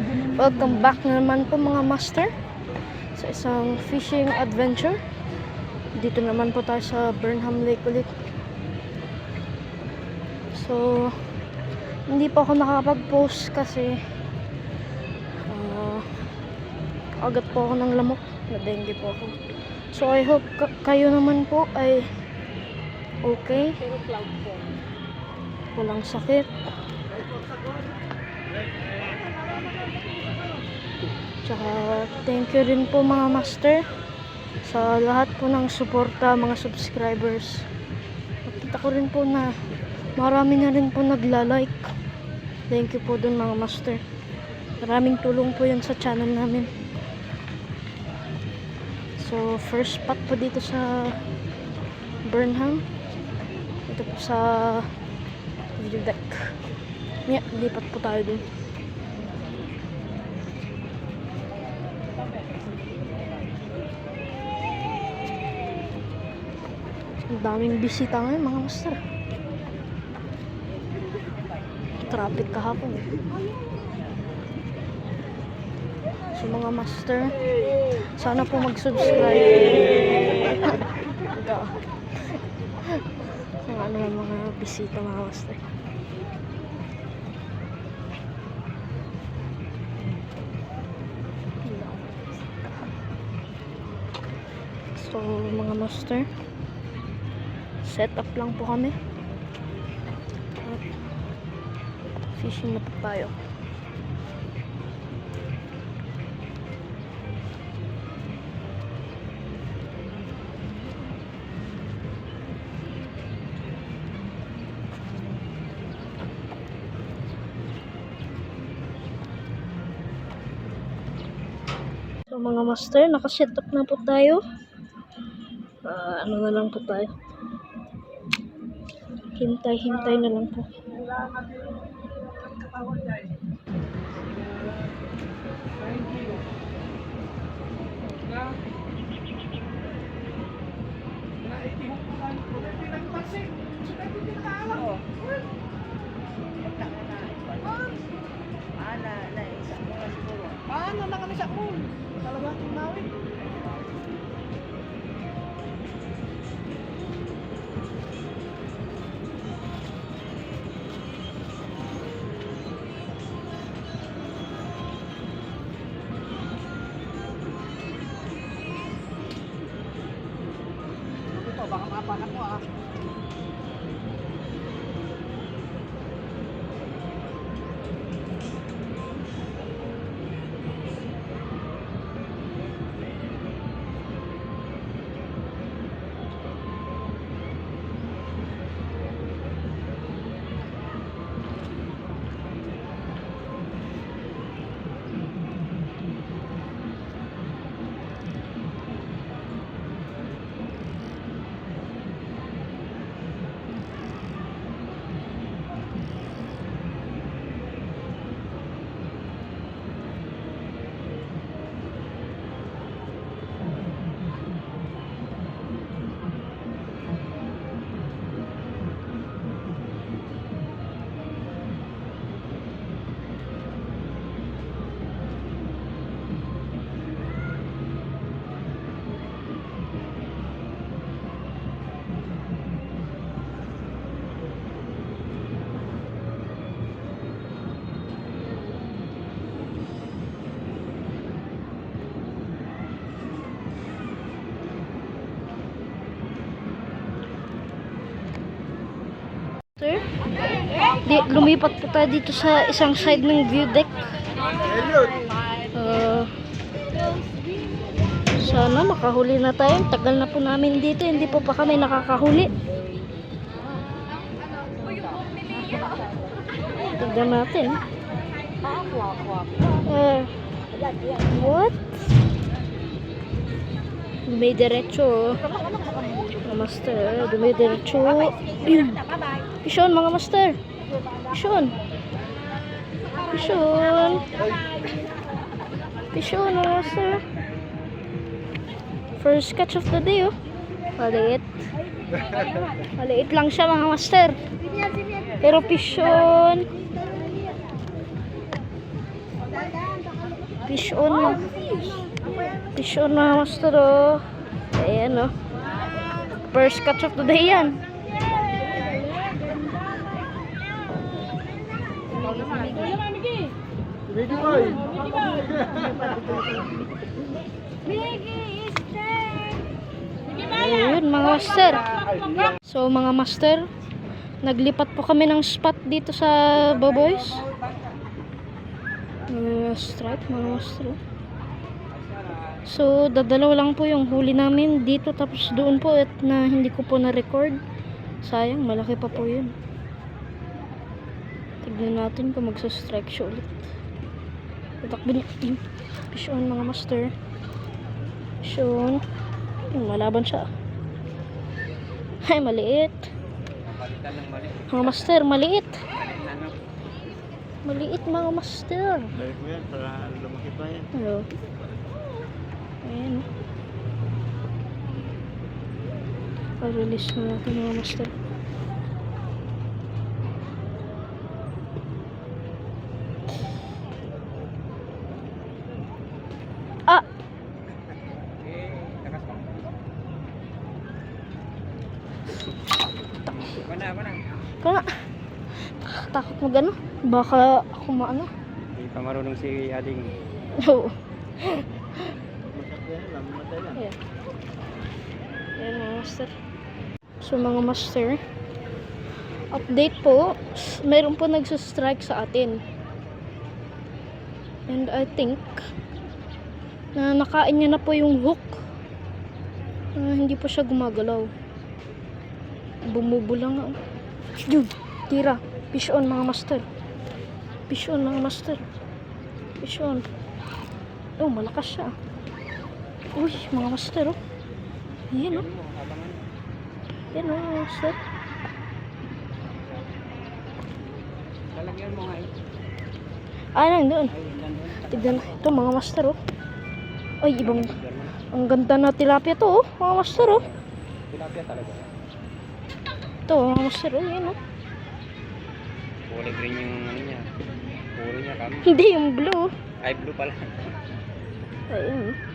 Welcome back na naman po mga master sa isang fishing adventure. Dito naman po tayo sa Burnham Lake ulit. So, hindi po ako nakakapag-post kasi agad po ako ng lamok. Na-dengue po ako. So, I hope kayo naman po ay okay. Walang sakit. Tsaka thank you rin po mga master sa lahat po ng suporta, mga subscribers. Nakita ko rin po na marami na rin po nagla-like. Thank you po dun mga master. Maraming tulong po yun sa channel namin. So first spot po dito sa Burnham. Ito po sa view deck. Yeah, lipat po tayo dun. Ang daming bisita ngayon mga master. Traffic kahapon eh. So mga master, sana po mag-subscribe. Ang ano yung mga bisita mga master. So mga master, set up lang po kami. At fishing na po tayo. So mga master, nakaset up na po tayo. Ano na lang po tayo. Hintay na lang po. Paano na kami sa pool? Talaga tunawin. Ito, baka mapakan mo ah. Sir, lumipat po tayo dito sa isang side ng view deck. Sana makahuli na tayo. Tagal na po namin dito, hindi po pa kami nakakahuli. Tignan natin. What? Dumidiretso. Mga master, dumidiretso. Pishon mga master. Pishon. Pishon mga master. First catch of the day oh. Maliit. Maliit lang siya mga master. Pero pishon. Fish on. Fish on mga master oh. Ayan oh. First catch of the day yan. Ready boy. Ayun mga master. So mga master, naglipat po kami ng spot dito sa Baboys. Strike mga master. So dadalawa lang po yung huli namin dito, tapos doon po at na hindi ko po na-record. Sayang, malaki pa po yun. Tignan natin kung magsa-strike siya ulit. Tatakbo niya yung fish on mga master. Fish on. Malaban siya. Ay, maliit. Mga master, maliit. Maliit mga master. Dahil ko yan, para lumaki pa yan. Ayo. Ayan. Pa-release na natin mga master. Ah! Kaya, takot mo gano'n. Baka ako maano. Hindi pa marunong si Ading. Oo. Masakyan lang, matay lang. Ayan. Ayan mga master. So mga master, update po, meron po nagsustrike sa atin. And I think na nakain niya na po yung hook. Hindi po siya gumagalaw. Bumubo lang nga. Yun, tira. Fish on mga master. Fish on mga master. Fish on. Oh, malakas siya. Uy, mga master oh. Ayan oh. Ayan oh, mga master. Lalagyan mo nga eh. Ah, nandun. Ay, nandun. Tignan ito mga master oh. Ay, ibang, ang ganda na tilapia to oh, mga master oh. Tilapia talaga. Ito mga master oh, yan oh. Kulay green yung ano niya. Puro niya kami. Hindi yung blue. Ay, blue pala. Ayun oh.